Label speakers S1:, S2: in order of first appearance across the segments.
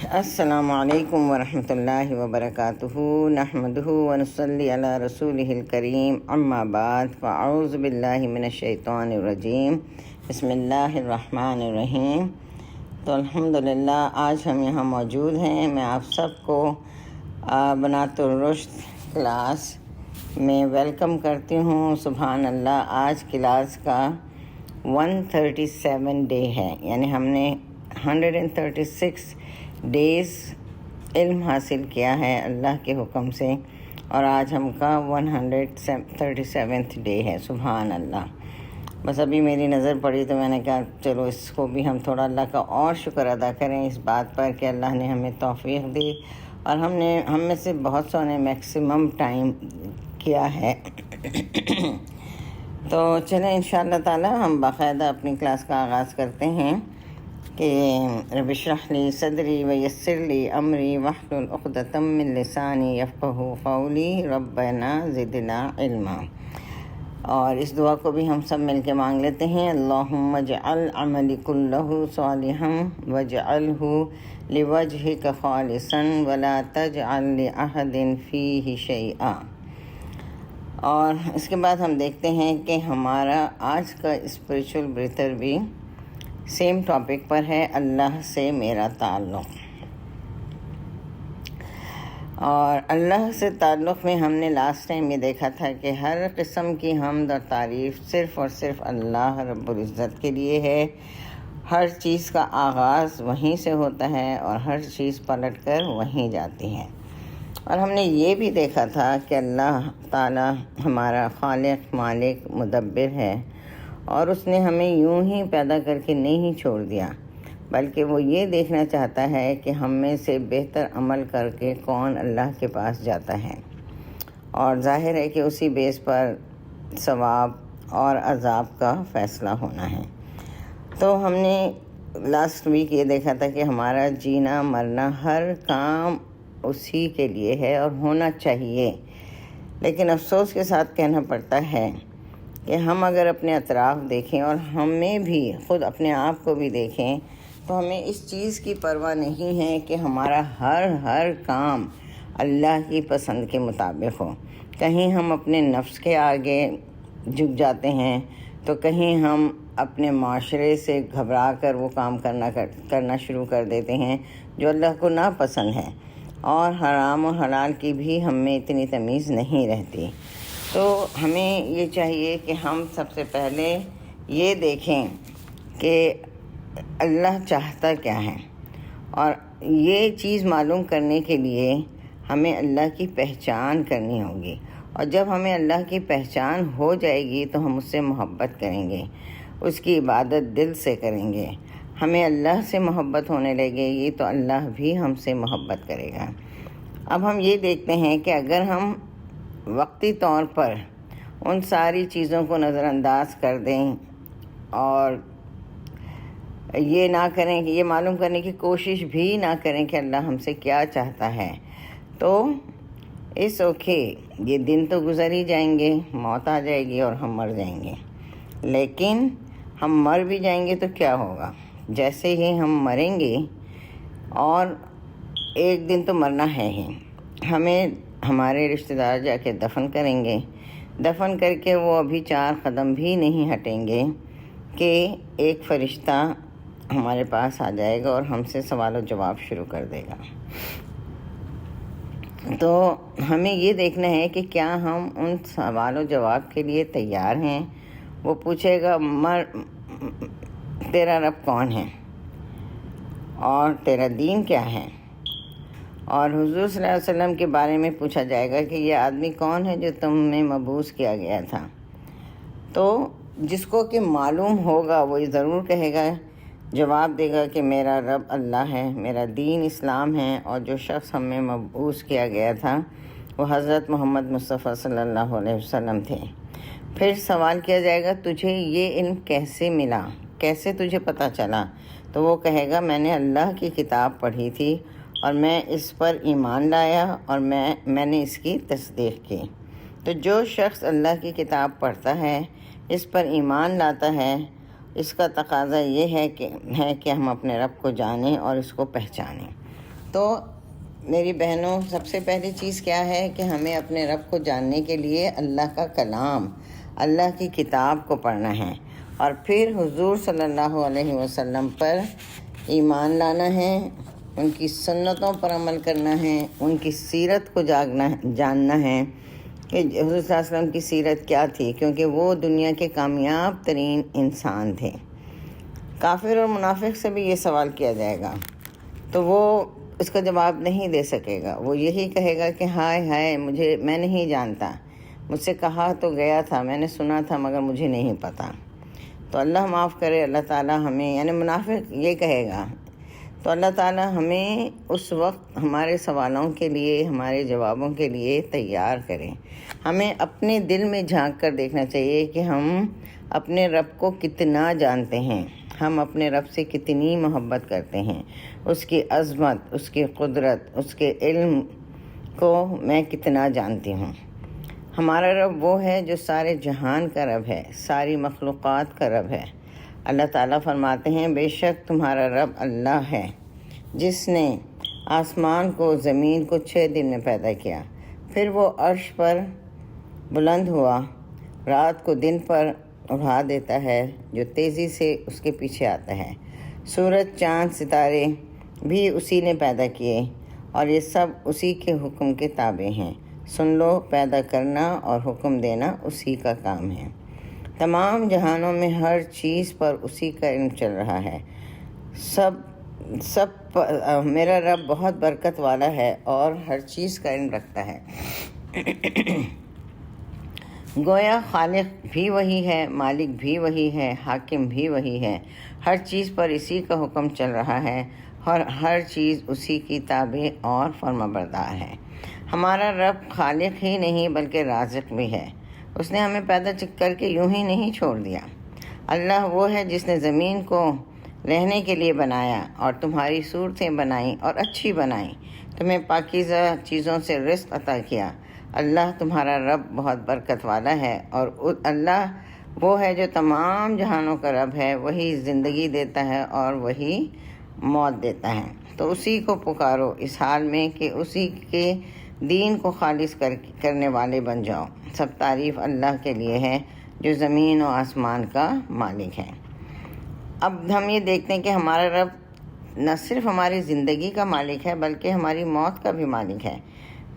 S1: السلام علیکم ورحمۃ اللہ وبرکاتہ نحمدہ ونصلی علی رسولہ الکریم اما بعد فاعوذ باللہ من الشیطان الرجیم بسم اللہ الرحمن الرحیم۔ تو الحمدللہ آج ہم یہاں موجود ہیں۔ میں آپ سب کو بنات الرشد کلاس میں ویلکم کرتی ہوں۔ سبحان اللہ، آج کلاس کا 137 ڈے ہے، یعنی ہم نے 136 ڈیز علم حاصل کیا ہے اللہ کے حکم سے، اور آج ہم کا 137 ڈے ہے۔ سبحان اللہ۔ بس ابھی میری نظر پڑی تو میں نے کہا چلو اس کو بھی ہم تھوڑا اللہ کا اور شکر ادا کریں اس بات پر کہ اللہ نے ہمیں توفیق دی، اور ہم میں سے بہت سو نے میکسیمم ٹائم کیا ہے۔ تو چلیں انشاءاللہ تعالی ہم باقاعدہ اپنی کلاس کا آغاز کرتے ہیں کہ رب اشرح لی صدری ویسر لی امری واحلل عقدۃ من لسانی یفقہوا قولی ربنا زدنا علما۔ اور اس دعا کو بھی ہم سب مل کے مانگ لیتے ہیں۔ اللہم اجعل عملی کلہ صالحا واجعلہ لوجہک خالصا ولا تجعل لأحد فیہ شیئا۔ اور اس کے بعد ہم دیکھتے ہیں کہ ہمارا آج کا اسپریچول بریتھر بھی سیم ٹاپک پر ہے، اللہ سے میرا تعلق۔ اور اللہ سے تعلق میں ہم نے لاسٹ ٹائم یہ دیکھا تھا کہ ہر قسم کی حمد اور تعریف صرف اور صرف اللہ رب العزت کے لیے ہے۔ ہر چیز کا آغاز وہیں سے ہوتا ہے اور ہر چیز پلٹ کر وہیں جاتی ہے۔ اور ہم نے یہ بھی دیکھا تھا کہ اللہ تعالی ہمارا خالق، مالک، مدبر ہے، اور اس نے ہمیں یوں ہی پیدا کر کے نہیں چھوڑ دیا، بلکہ وہ یہ دیکھنا چاہتا ہے کہ ہم میں سے بہتر عمل کر کے کون اللہ کے پاس جاتا ہے، اور ظاہر ہے کہ اسی بیس پر ثواب اور عذاب کا فیصلہ ہونا ہے۔ تو ہم نے لاسٹ ویک یہ دیکھا تھا کہ ہمارا جینا مرنا ہر کام اسی کے لیے ہے اور ہونا چاہیے، لیکن افسوس کے ساتھ کہنا پڑتا ہے کہ ہم اگر اپنے اطراف دیکھیں اور ہمیں بھی خود اپنے آپ کو بھی دیکھیں تو ہمیں اس چیز کی پرواہ نہیں ہے کہ ہمارا ہر کام اللہ کی پسند کے مطابق ہو۔ کہیں ہم اپنے نفس کے آگے جھک جاتے ہیں، تو کہیں ہم اپنے معاشرے سے گھبرا کر وہ کام کرنا شروع کر دیتے ہیں جو اللہ کو ناپسند ہے، اور حرام و حلال کی بھی ہم میں اتنی تمیز نہیں رہتی۔ تو ہمیں یہ چاہیے کہ ہم سب سے پہلے یہ دیکھیں کہ اللہ چاہتا کیا ہے، اور یہ چیز معلوم کرنے کے لیے ہمیں اللہ کی پہچان کرنی ہوگی، اور جب ہمیں اللہ کی پہچان ہو جائے گی تو ہم اس سے محبت کریں گے، اس کی عبادت دل سے کریں گے۔ ہمیں اللہ سے محبت ہونے لگے گی تو اللہ بھی ہم سے محبت کرے گا۔ اب ہم یہ دیکھتے ہیں کہ اگر ہم وقتی طور پر ان ساری چیزوں کو نظر انداز کر دیں اور یہ نہ کریں کہ یہ معلوم کرنے کی کوشش بھی نہ کریں کہ اللہ ہم سے کیا چاہتا ہے، تو اس یہ دن تو گزر ہی جائیں گے، موت آ جائے گی اور ہم مر جائیں گے۔ لیکن ہم مر بھی جائیں گے تو کیا ہوگا؟ جیسے ہی ہم مریں گے، اور ایک دن تو مرنا ہے ہی، ہمیں ہمارے رشتہ دار جا کے دفن کریں گے۔ دفن کر کے وہ ابھی 4 قدم بھی نہیں ہٹیں گے کہ ایک فرشتہ ہمارے پاس آ جائے گا اور ہم سے سوال و جواب شروع کر دے گا۔ تو ہمیں یہ دیکھنا ہے کہ کیا ہم ان سوال و جواب کے لیے تیار ہیں۔ وہ پوچھے گا تیرا رب کون ہے اور تیرا دین کیا ہے، اور حضور صلی اللہ علیہ وسلم کے بارے میں پوچھا جائے گا کہ یہ آدمی کون ہے جو تم میں مبعوث کیا گیا تھا۔ تو جس کو کہ معلوم ہوگا وہ یہ ضرور کہے گا، جواب دے گا کہ میرا رب اللہ ہے، میرا دین اسلام ہے، اور جو شخص ہم میں مبعوث کیا گیا تھا وہ حضرت محمد مصطفیٰ صلی اللہ علیہ وسلم تھے۔ پھر سوال کیا جائے گا تجھے یہ علم کیسے ملا، کیسے تجھے پتہ چلا؟ تو وہ کہے گا میں نے اللہ کی کتاب پڑھی تھی اور میں اس پر ایمان لایا اور میں نے اس کی تصدیق کی۔ تو جو شخص اللہ کی کتاب پڑھتا ہے، اس پر ایمان لاتا ہے، اس کا تقاضا یہ ہے کہ ہم اپنے رب کو جانیں اور اس کو پہچانیں۔ تو میری بہنوں، سب سے پہلی چیز کیا ہے کہ ہمیں اپنے رب کو جاننے کے لیے اللہ کا کلام، اللہ کی کتاب کو پڑھنا ہے، اور پھر حضور صلی اللہ علیہ وسلم پر ایمان لانا ہے، ان کی سنتوں پر عمل کرنا ہے، ان کی سیرت کو جاننا ہے کہ حضور صلی اللہ علیہ وسلم کی سیرت کیا تھی، کیونکہ وہ دنیا کے کامیاب ترین انسان تھے۔ کافر اور منافق سے بھی یہ سوال کیا جائے گا تو وہ اس کا جواب نہیں دے سکے گا، وہ یہی کہے گا کہ ہائے ہائے میں نہیں جانتا، مجھ سے کہا تو گیا تھا، میں نے سنا تھا مگر مجھے نہیں پتہ۔ تو اللہ معاف کرے، اللہ تعالیٰ ہمیں، یعنی منافق یہ کہے گا، تو اللہ تعالیٰ ہمیں اس وقت ہمارے سوالوں کے لیے، ہمارے جوابوں کے لیے تیار کریں۔ ہمیں اپنے دل میں جھانک کر دیکھنا چاہیے کہ ہم اپنے رب کو کتنا جانتے ہیں، ہم اپنے رب سے کتنی محبت کرتے ہیں، اس کی عظمت، اس کی قدرت، اس کے علم کو میں کتنا جانتی ہوں۔ ہمارا رب وہ ہے جو سارے جہان کا رب ہے، ساری مخلوقات کا رب ہے۔ اللہ تعالیٰ فرماتے ہیں، بے شک تمہارا رب اللہ ہے جس نے آسمان کو، زمین کو 6 دن میں پیدا کیا، پھر وہ عرش پر بلند ہوا، رات کو دن پر اڑا دیتا ہے جو تیزی سے اس کے پیچھے آتا ہے۔ سورج، چاند، ستارے بھی اسی نے پیدا کیے اور یہ سب اسی کے حکم کے تابع ہیں۔ سن لو، پیدا کرنا اور حکم دینا اسی کا کام ہے۔ تمام جہانوں میں ہر چیز پر اسی کا علم چل رہا ہے۔ میرا رب بہت برکت والا ہے اور ہر چیز کا علم رکھتا ہے۔ گویا خالق بھی وہی ہے، مالک بھی وہی ہے، حاکم بھی وہی ہے، ہر چیز پر اسی کا حکم چل رہا ہے اور ہر چیز اسی کی تابع اور فرمانبردار ہے۔ ہمارا رب خالق ہی نہیں بلکہ رازق بھی ہے، اس نے ہمیں پیدا کر کے یوں ہی نہیں چھوڑ دیا۔ اللہ وہ ہے جس نے زمین کو رہنے کے لیے بنایا اور تمہاری صورتیں بنائیں اور اچھی بنائیں، تمہیں پاکیزہ چیزوں سے رزق عطا کیا۔ اللہ تمہارا رب بہت برکت والا ہے، اور اللہ وہ ہے جو تمام جہانوں کا رب ہے، وہی زندگی دیتا ہے اور وہی موت دیتا ہے۔ تو اسی کو پکارو اس حال میں کہ اسی کے دین کو خالص کرنے والے بن جاؤ۔ سب تعریف اللہ کے لیے ہے جو زمین و آسمان کا مالک ہے۔ اب ہم یہ دیکھتے ہیں کہ ہمارا رب نہ صرف ہماری زندگی کا مالک ہے بلکہ ہماری موت کا بھی مالک ہے۔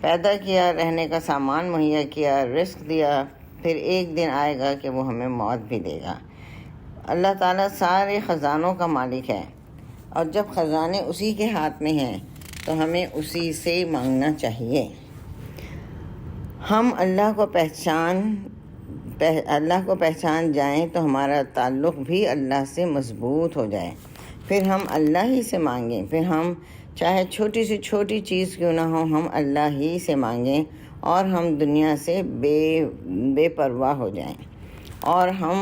S1: پیدا کیا، رہنے کا سامان مہیا کیا، رزق دیا، پھر ایک دن آئے گا کہ وہ ہمیں موت بھی دے گا۔ اللہ تعالیٰ سارے خزانوں کا مالک ہے، اور جب خزانے اسی کے ہاتھ میں ہیں تو ہمیں اسی سے مانگنا چاہیے۔ ہم اللہ کو پہچان جائیں تو ہمارا تعلق بھی اللہ سے مضبوط ہو جائے، پھر ہم اللہ ہی سے مانگیں، پھر ہم چاہے چھوٹی سے چھوٹی چیز کیوں نہ ہو، ہم اللہ ہی سے مانگیں اور ہم دنیا سے بے پرواہ ہو جائیں، اور ہم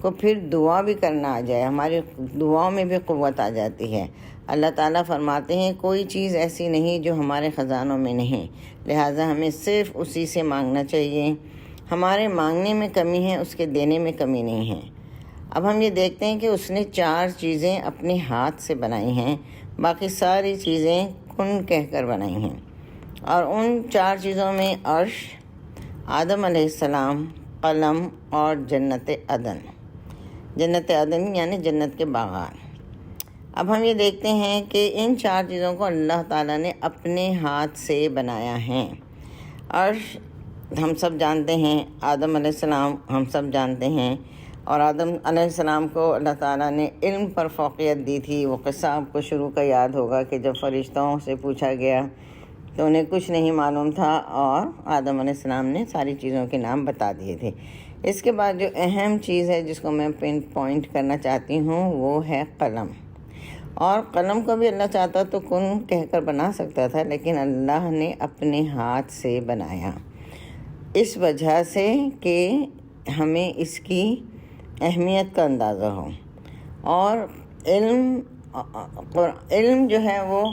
S1: کو پھر دعا بھی کرنا آ جائے، ہماری دعاؤں میں بھی قوت آ جاتی ہے۔ اللہ تعالیٰ فرماتے ہیں، کوئی چیز ایسی نہیں جو ہمارے خزانوں میں نہیں، لہٰذا ہمیں صرف اسی سے مانگنا چاہیے۔ ہمارے مانگنے میں کمی ہے، اس کے دینے میں کمی نہیں ہے۔ اب ہم یہ دیکھتے ہیں کہ اس نے 4 چیزیں اپنے ہاتھ سے بنائی ہیں، باقی ساری چیزیں کن کہہ کر بنائی ہیں، اور ان 4 چیزوں میں عرش، آدم علیہ السلام، قلم اور جنت عدن یعنی جنت کے باغات۔ اب ہم یہ دیکھتے ہیں کہ ان 4 چیزوں کو اللہ تعالیٰ نے اپنے ہاتھ سے بنایا ہے۔ عرش ہم سب جانتے ہیں، آدم علیہ السلام ہم سب جانتے ہیں، اور آدم علیہ السلام کو اللہ تعالیٰ نے علم پر فوقیت دی تھی۔ وہ قصہ آپ کو شروع کا یاد ہوگا کہ جب فرشتوں سے پوچھا گیا تو انہیں کچھ نہیں معلوم تھا، اور آدم علیہ السلام نے ساری چیزوں کے نام بتا دیے تھے۔ اس کے بعد جو اہم چیز ہے جس کو میں پن پوائنٹ کرنا چاہتی ہوں وہ ہے قلم۔ اور قلم کو بھی اللہ چاہتا تو کن کہہ کر بنا سکتا تھا، لیکن اللہ نے اپنے ہاتھ سے بنایا، اس وجہ سے کہ ہمیں اس کی اہمیت کا اندازہ ہو۔ اور علم جو ہے وہ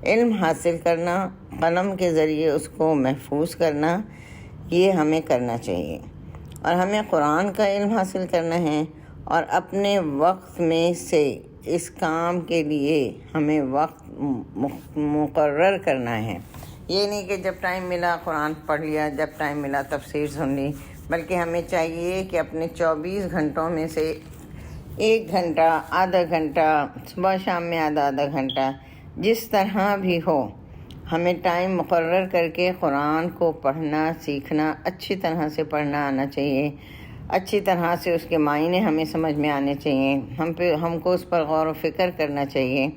S1: علم حاصل کرنا، قلم کے ذریعے اس کو محفوظ کرنا، یہ ہمیں کرنا چاہیے۔ اور ہمیں قرآن کا علم حاصل کرنا ہے، اور اپنے وقت میں سے اس کام کے لیے ہمیں وقت مقرر کرنا ہے۔ یہ نہیں کہ جب ٹائم ملا قرآن پڑھ لیا، جب ٹائم ملا تفسیر سن لی، بلکہ ہمیں چاہیے کہ اپنے 24 گھنٹوں میں سے 1 گھنٹہ، آدھا گھنٹہ، صبح شام میں آدھا گھنٹہ، جس طرح بھی ہو، ہمیں ٹائم مقرر کر کے قرآن کو پڑھنا سیکھنا، اچھی طرح سے پڑھنا آنا چاہیے، اچھی طرح سے اس کے معنی ہمیں سمجھ میں آنے چاہیے، ہم کو اس پر غور و فکر کرنا چاہیے۔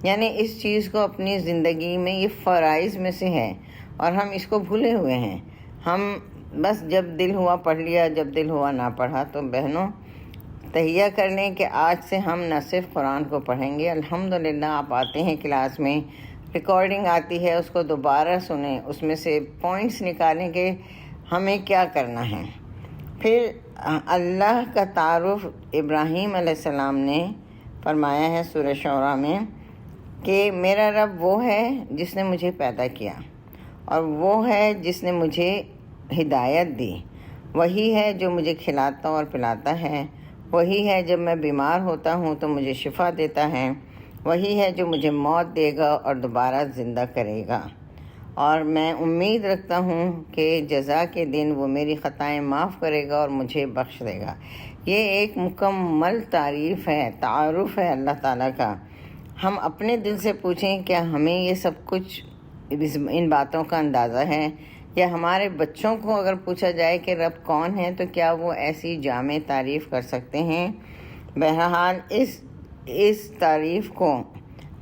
S1: یعنی اس چیز کو اپنی زندگی میں، یہ فرائض میں سے ہے اور ہم اس کو بھولے ہوئے ہیں۔ ہم بس جب دل ہوا پڑھ لیا، جب دل ہوا نہ پڑھا۔ تو بہنوں تہیہ کر لیں کہ آج سے ہم نہ صرف قرآن کو پڑھیں گے، الحمدللہ آپ آتے ہیں کلاس میں، ریکارڈنگ آتی ہے، اس کو دوبارہ سنیں، اس میں سے پوائنٹس نکالیں کہ ہمیں کیا کرنا ہے۔ پھر اللہ کا تعارف ابراہیم علیہ السلام نے فرمایا ہے سورہ شعراء میں کہ میرا رب وہ ہے جس نے مجھے پیدا کیا، اور وہ ہے جس نے مجھے ہدایت دی، وہی ہے جو مجھے کھلاتا اور پلاتا ہے، وہی ہے جب میں بیمار ہوتا ہوں تو مجھے شفا دیتا ہے، وہی ہے جو مجھے موت دے گا اور دوبارہ زندہ کرے گا، اور میں امید رکھتا ہوں کہ جزا کے دن وہ میری خطائیں معاف کرے گا اور مجھے بخش دے گا۔ یہ ایک مکمل تعریف ہے، تعارف ہے اللہ تعالیٰ کا۔ ہم اپنے دل سے پوچھیں کیا ہمیں یہ سب کچھ ان باتوں کا اندازہ ہے؟ یا ہمارے بچوں کو اگر پوچھا جائے کہ رب کون ہے تو کیا وہ ایسی جامع تعریف کر سکتے ہیں؟ بہرحال اس تعریف کو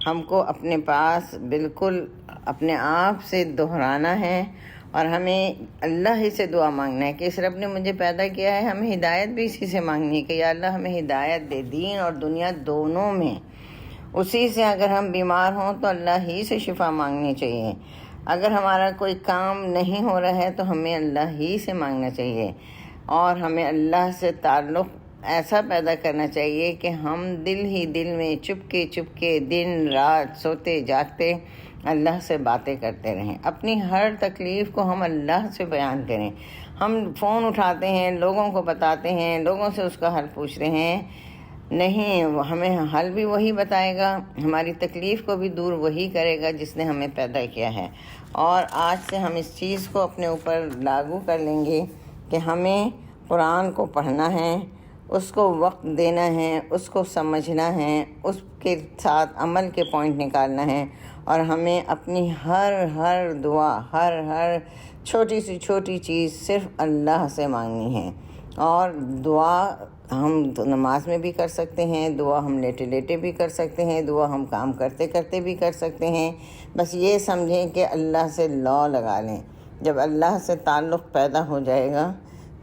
S1: ہم کو اپنے پاس بالکل اپنے آپ سے دہرانا ہے، اور ہمیں اللہ ہی سے دعا مانگنا ہے کہ اس رب نے مجھے پیدا کیا ہے، ہمیں ہدایت بھی اسی سے مانگنی ہے کہ یا اللہ ہمیں ہدایت دے، دین اور دنیا دونوں میں اسی سے۔ اگر ہم بیمار ہوں تو اللہ ہی سے شفا مانگنی چاہیے، اگر ہمارا کوئی کام نہیں ہو رہا ہے تو ہمیں اللہ ہی سے مانگنا چاہیے، اور ہمیں اللہ سے تعلق ایسا پیدا کرنا چاہیے کہ ہم دل ہی دل میں چپ کے دن رات سوتے جاگتے اللہ سے باتیں کرتے رہیں، اپنی ہر تکلیف کو ہم اللہ سے بیان کریں۔ ہم فون اٹھاتے ہیں، لوگوں کو بتاتے ہیں، لوگوں سے اس کا حل پوچھتے ہیں، نہیں، ہمیں حل بھی وہی بتائے گا، ہماری تکلیف کو بھی دور وہی کرے گا جس نے ہمیں پیدا کیا ہے۔ اور آج سے ہم اس چیز کو اپنے اوپر لاگو کر لیں گے کہ ہمیں قرآن کو پڑھنا ہے، اس کو وقت دینا ہے، اس کو سمجھنا ہے، اس کے ساتھ عمل کے پوائنٹ نکالنا ہے، اور ہمیں اپنی ہر دعا، ہر چھوٹی سی چھوٹی چیز صرف اللہ سے مانگنی ہے۔ اور دعا ہم نماز میں بھی کر سکتے ہیں، دعا ہم لیٹے لیٹے بھی کر سکتے ہیں، دعا ہم کام کرتے کرتے بھی کر سکتے ہیں۔ بس یہ سمجھیں کہ اللہ سے لا لگا لیں۔ جب اللہ سے تعلق پیدا ہو جائے گا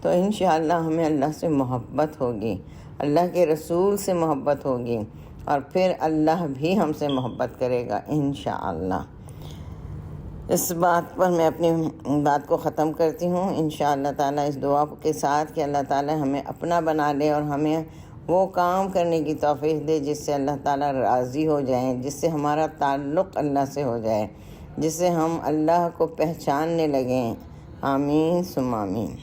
S1: تو انشاءاللہ ہمیں اللہ سے محبت ہوگی، اللہ کے رسول سے محبت ہوگی، اور پھر اللہ بھی ہم سے محبت کرے گا انشاءاللہ۔ اس بات پر میں اپنی بات کو ختم کرتی ہوں، انشاءاللہ تعالیٰ اس دعا کے ساتھ کہ اللہ تعالیٰ ہمیں اپنا بنا لے اور ہمیں وہ کام کرنے کی توفیق دے جس سے اللہ تعالیٰ راضی ہو جائیں، جس سے ہمارا تعلق اللہ سے ہو جائے، جس سے ہم اللہ کو پہچاننے لگیں۔ آمین ثم آمین۔